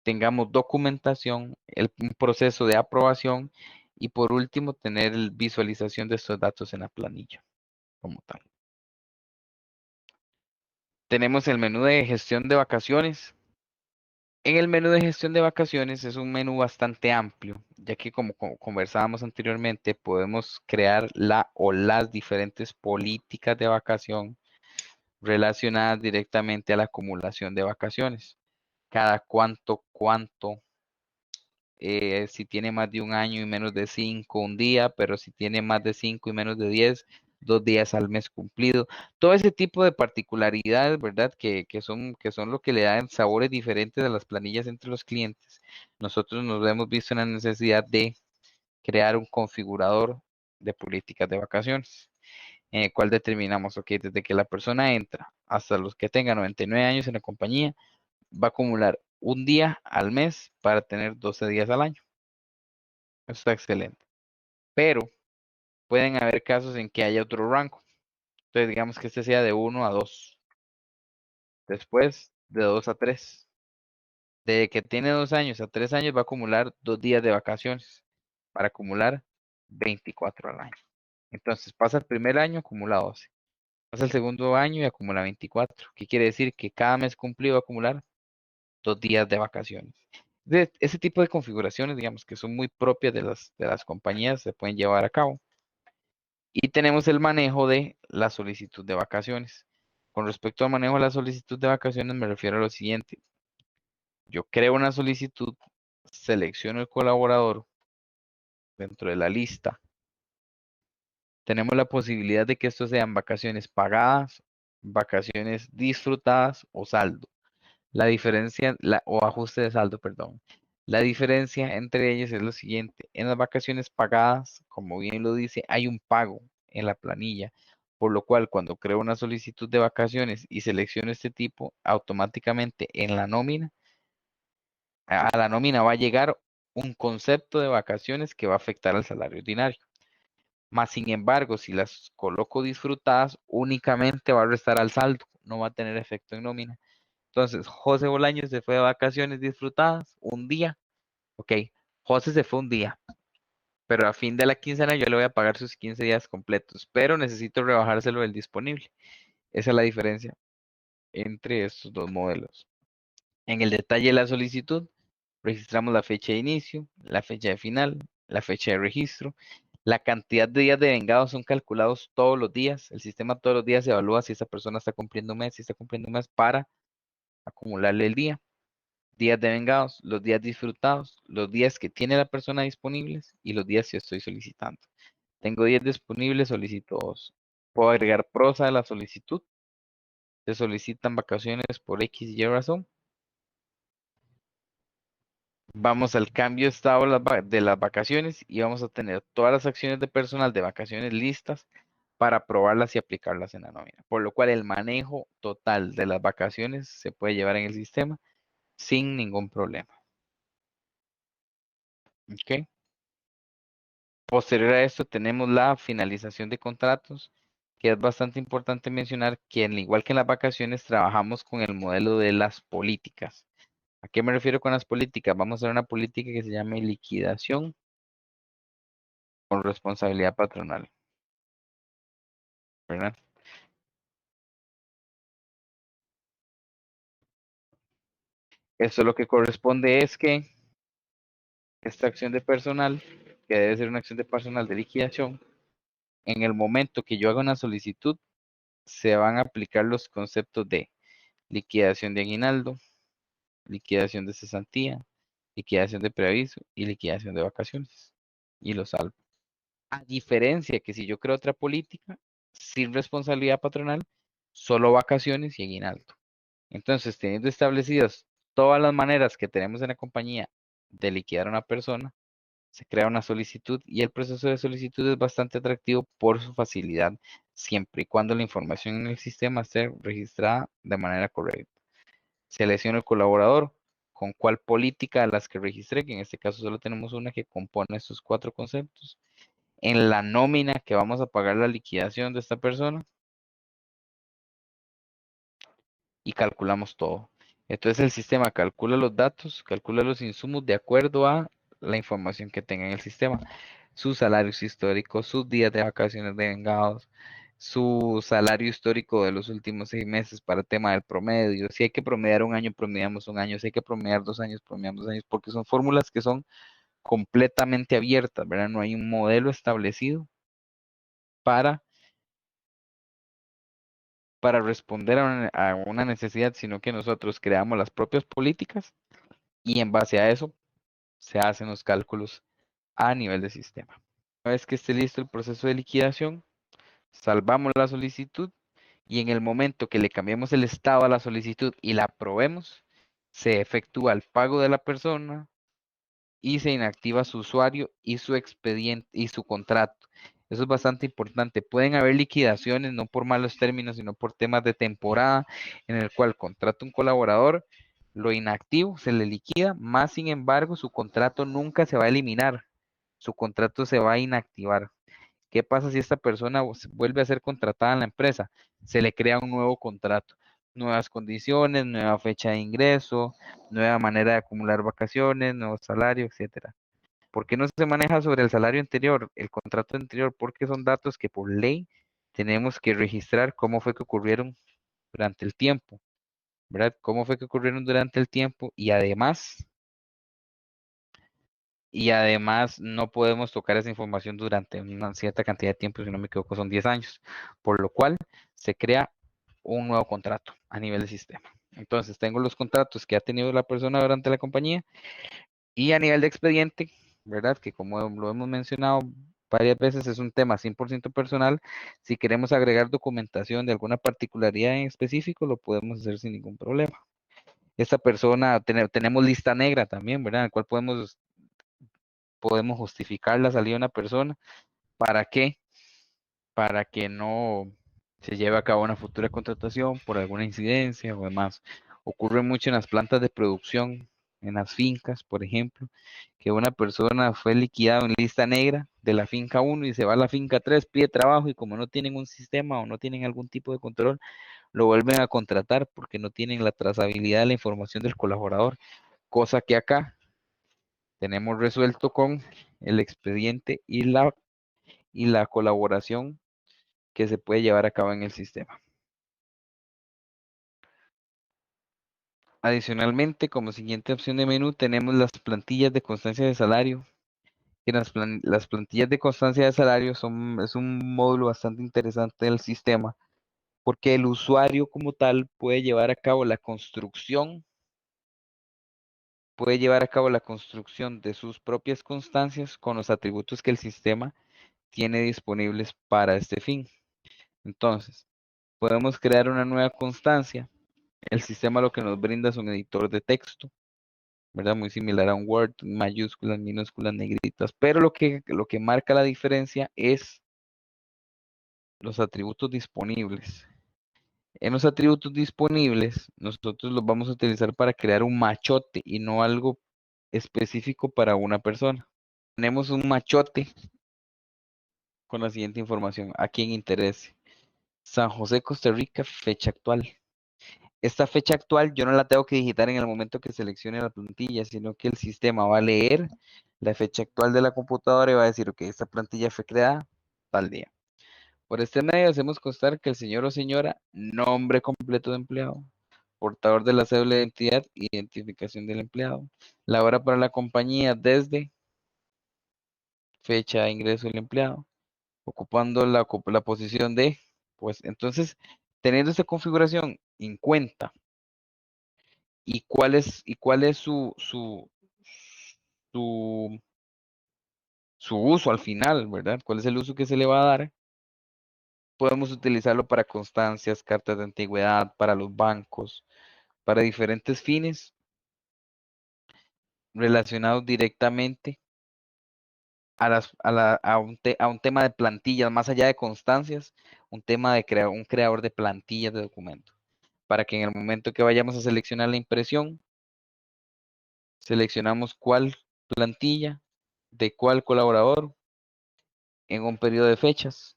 tengamos documentación, un proceso de aprobación y por último tener visualización de estos datos en la planilla como tal. Tenemos el menú de gestión de vacaciones. En el menú de gestión de vacaciones es un menú bastante amplio, ya que como conversábamos anteriormente, podemos crear la o las diferentes políticas de vacación relacionadas directamente a la acumulación de vacaciones. Cada cuánto, si tiene más de un año y menos de 5, un día, pero si tiene más de 5 y menos de 10, 2 días al mes cumplido. Todo ese tipo de particularidades, ¿verdad? Que son lo que le dan sabores diferentes a las planillas entre los clientes. Nosotros nos hemos visto en la necesidad de crear un configurador de políticas de vacaciones, en el cual determinamos, ok, desde que la persona entra hasta los que tengan 99 años en la compañía, va a acumular un día al mes para tener 12 días al año. Eso está excelente. Pero pueden haber casos en que haya otro rango. Entonces, digamos que este sea de 1 a 2. Después, de 2 a 3. De que tiene 2 años a 3 años va a acumular 2 días de vacaciones para acumular 24 al año. Entonces, pasa el primer año, acumula 12. Pasa el segundo año y acumula 24. ¿Qué quiere decir? Que cada mes cumplido va a acumular 2 días de vacaciones. Ese tipo de configuraciones, digamos, que son muy propias de las compañías, se pueden llevar a cabo. Y tenemos el manejo de la solicitud de vacaciones. Con respecto al manejo de la solicitud de vacaciones, me refiero a lo siguiente. Yo creo una solicitud, selecciono el colaborador dentro de la lista. Tenemos la posibilidad de que estos sean vacaciones pagadas, vacaciones disfrutadas o saldo. La diferencia, o ajuste de saldo, perdón. La diferencia entre ellos es lo siguiente. En las vacaciones pagadas, como bien lo dice, hay un pago en la planilla, por lo cual cuando creo una solicitud de vacaciones y selecciono este tipo, automáticamente en la nómina, a la nómina va a llegar un concepto de vacaciones que va a afectar al salario ordinario. Más sin embargo, si las coloco disfrutadas, únicamente va a restar al saldo, no va a tener efecto en nómina. Entonces, José Bolaños se fue de vacaciones disfrutadas un día. Ok, José se fue un día, pero a fin de la quincena yo le voy a pagar sus 15 días completos, pero necesito rebajárselo del disponible. Esa es la diferencia entre estos dos modelos. En el detalle de la solicitud, registramos la fecha de inicio, la fecha de final, la fecha de registro. La cantidad de días de vengado son calculados todos los días. El sistema todos los días evalúa si esa persona está cumpliendo un mes, si está cumpliendo un mes para acumularle el día. Días de vengados, los días disfrutados, los días que tiene la persona disponibles y los días que estoy solicitando. Tengo días disponibles, solicito 2. Puedo agregar prosa a la solicitud. Se solicitan vacaciones por X y Y razón. Vamos al cambio de estado de las vacaciones y vamos a tener todas las acciones de personal de vacaciones listas para aprobarlas y aplicarlas en la nómina. Por lo cual el manejo total de las vacaciones se puede llevar en el sistema sin ningún problema. ¿Ok? Posterior a esto tenemos la finalización de contratos, que es bastante importante mencionar que al igual que en las vacaciones trabajamos con el modelo de las políticas. ¿A qué me refiero con las políticas? Vamos a ver una política que se llama liquidación con responsabilidad patronal, ¿verdad? Esto lo que corresponde es que esta acción de personal, que debe ser una acción de personal de liquidación, en el momento que yo haga una solicitud, se van a aplicar los conceptos de liquidación de aguinaldo, liquidación de cesantía, liquidación de preaviso y liquidación de vacaciones. Y los salvo. A diferencia que si yo creo otra política, sin responsabilidad patronal, solo vacaciones y aguinaldo. Entonces, teniendo establecidas todas las maneras que tenemos en la compañía de liquidar a una persona, se crea una solicitud y el proceso de solicitud es bastante atractivo por su facilidad, siempre y cuando la información en el sistema esté registrada de manera correcta. Selecciono el colaborador con cuál política de las que registré, que en este caso solo tenemos una que compone estos cuatro conceptos. En la nómina que vamos a pagar la liquidación de esta persona y calculamos todo. Entonces el sistema calcula los datos, calcula los insumos de acuerdo a la información que tenga en el sistema. Sus salarios históricos, sus días de vacaciones de vengados, su salario histórico de los últimos 6 meses para el tema del promedio. Si hay que promediar un año, promediamos un año. Si hay que promediar 2 años, promediamos 2 años, porque son fórmulas que son completamente abiertas, ¿verdad? No hay un modelo establecido para, para responder a una necesidad, sino que nosotros creamos las propias políticas y en base a eso se hacen los cálculos a nivel de sistema. Una vez que esté listo el proceso de liquidación, salvamos la solicitud y en el momento que le cambiemos el estado a la solicitud y la aprobemos, se efectúa el pago de la persona y se inactiva su usuario y su expediente y su contrato. Eso es bastante importante. Pueden haber liquidaciones, no por malos términos, sino por temas de temporada, en el cual contrata un colaborador, lo inactivo, se le liquida, más sin embargo, su contrato nunca se va a eliminar, su contrato se va a inactivar. ¿Qué pasa si esta persona vuelve a ser contratada en la empresa? Se le crea un nuevo contrato, nuevas condiciones, nueva fecha de ingreso, nueva manera de acumular vacaciones, nuevo salario, etcétera. ¿Por qué no se maneja sobre el salario anterior, el contrato anterior? Porque son datos que por ley tenemos que registrar cómo fue que ocurrieron durante el tiempo, ¿verdad? Cómo fue que ocurrieron durante el tiempo y además no podemos tocar esa información durante una cierta cantidad de tiempo, si no me equivoco, son 10 años, por lo cual se crea un nuevo contrato a nivel de sistema. Entonces, tengo los contratos que ha tenido la persona durante la compañía y a nivel de expediente, ¿verdad? Que como lo hemos mencionado varias veces, es un tema 100% personal. Si queremos agregar documentación de alguna particularidad en específico, lo podemos hacer sin ningún problema. Esta persona, tenemos lista negra también, ¿verdad? En la cual podemos justificar la salida de una persona. ¿Para qué? Para que no se lleve a cabo una futura contratación por alguna incidencia o demás. Ocurre mucho en las plantas de producción, en las fincas, por ejemplo, que una persona fue liquidada en lista negra de la finca 1 y se va a la finca 3, pide trabajo y como no tienen un sistema o no tienen algún tipo de control, lo vuelven a contratar porque no tienen la trazabilidad de la información del colaborador, cosa que acá tenemos resuelto con el expediente y la colaboración que se puede llevar a cabo en el sistema. Adicionalmente, como siguiente opción de menú, tenemos las plantillas de constancia de salario. Que las plantillas de constancia de salario es un módulo bastante interesante del sistema, porque el usuario como tal puede llevar a cabo la construcción de sus propias constancias con los atributos que el sistema tiene disponibles para este fin. Entonces, podemos crear una nueva constancia. El sistema lo que nos brinda es un editor de texto ¿verdad? Muy similar a un Word, mayúsculas, minúsculas, negritas, pero lo que marca la diferencia es los atributos disponibles. En los atributos disponibles, nosotros los vamos a utilizar para crear un machote y no algo específico para una persona. Tenemos un machote con la siguiente información, a quien interese. San José, Costa Rica, fecha actual. Esta fecha actual yo no la tengo que digitar en el momento que seleccione la plantilla, sino que el sistema va a leer la fecha actual de la computadora y va a decir, ok, esta plantilla fue creada tal día. Por este medio hacemos constar que el señor o señora, nombre completo de empleado, portador de la cédula de identidad, identificación del empleado, la hora para la compañía desde fecha de ingreso del empleado, ocupando la posición de, pues entonces, teniendo esta configuración en cuenta y cuál es su, su uso al final, ¿verdad? ¿Cuál es el uso que se le va a dar? Podemos utilizarlo para constancias, cartas de antigüedad, para los bancos, para diferentes fines relacionados directamente a un tema de plantillas, más allá de constancias, un tema de un creador de plantillas de documentos, para que en el momento que vayamos a seleccionar la impresión, seleccionamos cuál plantilla, de cuál colaborador, en un periodo de fechas,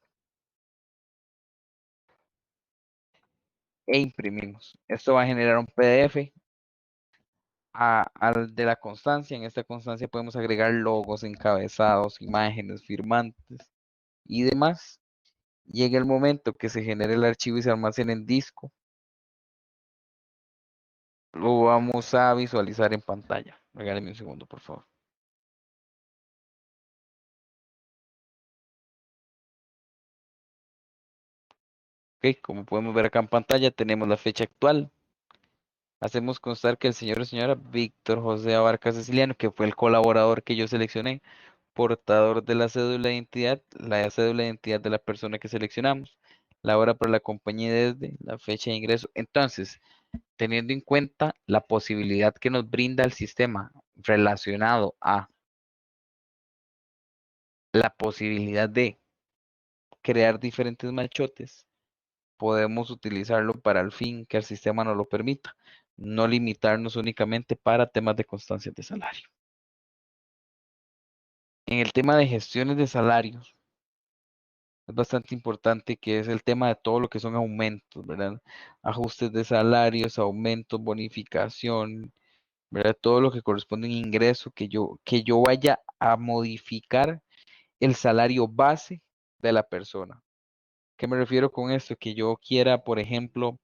e imprimimos. Esto va a generar un PDF al de la constancia. En esta constancia podemos agregar logos, encabezados, imágenes, firmantes y demás. Y en el momento que se genere el archivo y se almacene en disco, lo vamos a visualizar en pantalla. Regáleme un segundo, por favor. Ok, como podemos ver acá en pantalla, tenemos la fecha actual. Hacemos constar que el señor o señora Víctor José Abarca Siciliano, que fue el colaborador que yo seleccioné, portador de la cédula de identidad, la cédula de identidad de la persona que seleccionamos, la hora para la compañía desde, la fecha de ingreso. Entonces, teniendo en cuenta la posibilidad que nos brinda el sistema relacionado a la posibilidad de crear diferentes machotes, podemos utilizarlo para el fin que el sistema nos lo permita, no limitarnos únicamente para temas de constancia de salario. En el tema de gestiones de salarios, es bastante importante que es el tema de todo lo que son aumentos, ¿verdad? Ajustes de salarios, aumentos, bonificación, ¿verdad? Todo lo que corresponde a un ingreso que yo vaya a modificar el salario base de la persona. ¿Qué me refiero con esto? Que yo quiera, por ejemplo,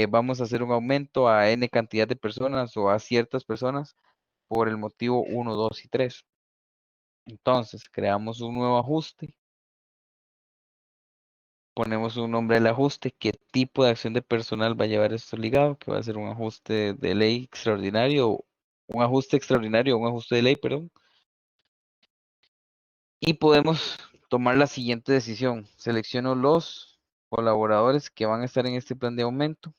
vamos a hacer un aumento a N cantidad de personas o a ciertas personas por el motivo uno, 2 y 3. Entonces, creamos un nuevo ajuste, ponemos un nombre del ajuste, qué tipo de acción de personal va a llevar esto ligado, que va a ser un ajuste de ley extraordinario, un ajuste extraordinario, un ajuste de ley, perdón. Y podemos tomar la siguiente decisión. Selecciono los colaboradores que van a estar en este plan de aumento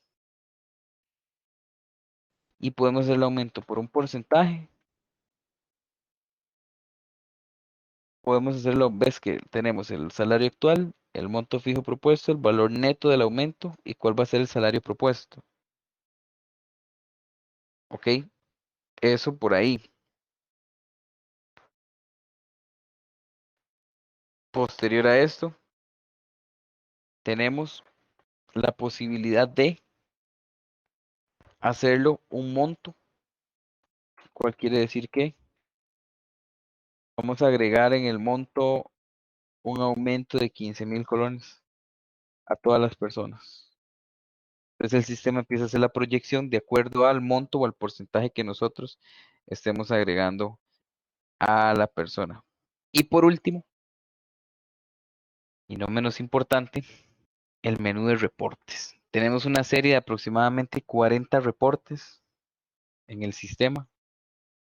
y podemos hacer el aumento por un porcentaje. Podemos hacerlo, ves que tenemos el salario actual, el monto fijo propuesto, el valor neto del aumento y cuál va a ser el salario propuesto. ¿Ok? Eso por ahí. Posterior a esto, tenemos la posibilidad de hacerlo un monto, cual quiere decir que vamos a agregar en el monto un aumento de 15,000 colones a todas las personas. Entonces el sistema empieza a hacer la proyección de acuerdo al monto o al porcentaje que nosotros estemos agregando a la persona. Y por último, y no menos importante, el menú de reportes. Tenemos una serie de aproximadamente 40 reportes en el sistema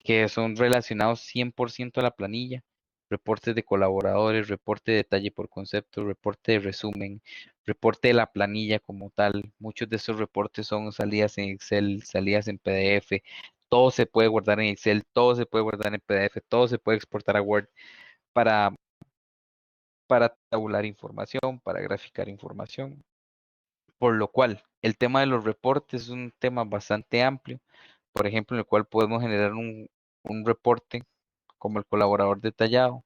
que son relacionados 100% a la planilla, reportes de colaboradores, reporte de detalle por concepto, reporte de resumen, reporte de la planilla como tal. Muchos de esos reportes son salidas en Excel, salidas en PDF, todo se puede guardar en Excel, todo se puede guardar en PDF, todo se puede exportar a Word para, para tabular información, para graficar información. Por lo cual, el tema de los reportes es un tema bastante amplio, por ejemplo, en el cual podemos generar un reporte como el colaborador detallado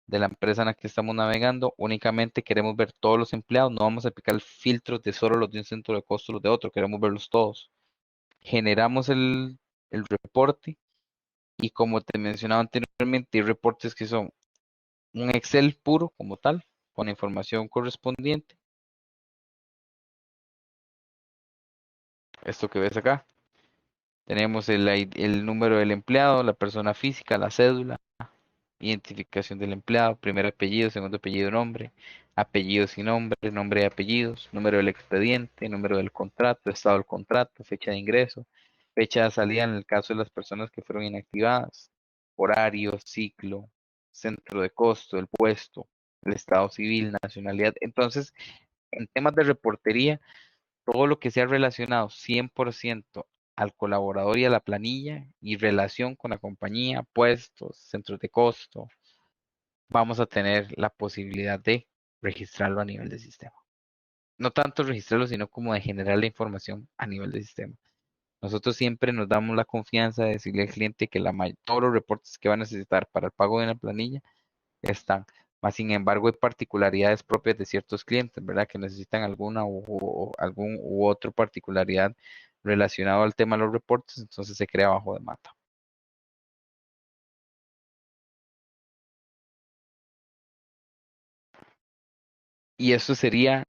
de la empresa en la que estamos navegando. Únicamente queremos ver todos los empleados, no vamos a aplicar filtros de solo los de un centro de costos, los de otro, queremos verlos todos. Generamos el reporte y como te mencionaba anteriormente, hay reportes que son un Excel puro como tal, con la información correspondiente. Esto que ves acá. Tenemos el número del empleado, la persona física, la cédula, identificación del empleado, primer apellido, segundo apellido, nombre, apellido sin nombre, nombre y apellidos, número del expediente, número del contrato, estado del contrato, fecha de ingreso, fecha de salida en el caso de las personas que fueron inactivadas, horario, ciclo, centro de costo, el puesto, el estado civil, nacionalidad. Entonces, en temas de reportería, todo lo que sea relacionado 100% al colaborador y a la planilla y relación con la compañía, puestos, centros de costo, vamos a tener la posibilidad de registrarlo a nivel de sistema. No tanto registrarlo, sino como de generar la información a nivel de sistema. Nosotros siempre nos damos la confianza de decirle al cliente que todos los reportes que va a necesitar para el pago de una planilla están. Más sin embargo, hay particularidades propias de ciertos clientes, ¿verdad? Que necesitan alguna o algún u otro particularidad relacionado al tema de los reportes, entonces se crea bajo demanda. Y eso sería